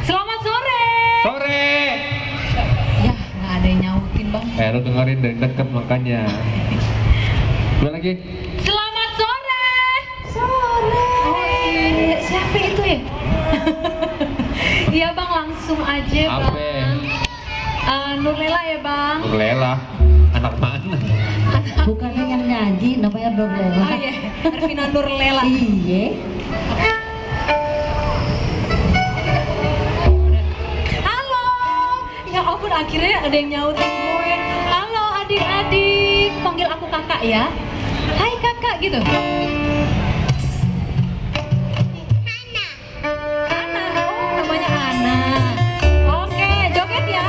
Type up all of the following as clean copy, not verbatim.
Selamat sore. Sore. Ya, nggak ada yang nyautin bang. Lu dengerin dari deket makanya. Dua lagi. Selamat sore. Sore. Oh iya, siapa itu ya? Iya bang, langsung aja bang. Ape? Nurlela ya bang. Nurlela. Anak mana? Bukannya yang nyanyi namanya Nurlela. Oh iya, Arvina Nurlela. Iya. Halo. Ya ampun, akhirnya ada yang nyautin gue. Halo adik-adik, panggil aku kakak ya. Hai kakak gitu. Ana, oh namanya Ana. Oke, joget ya,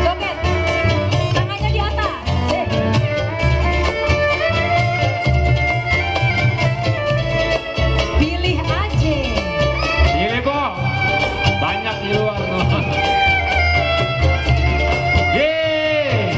joget. Tangannya di atas. Pilih aja. Pilih Bo. Banyak di luar tuh. Yeay.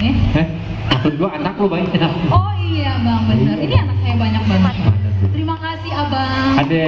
nih. Maksud gua anak lu banyak. Oh iya bang, bener. Ini anak saya banyak banget. Mana tuh? Terima kasih abang. Ade.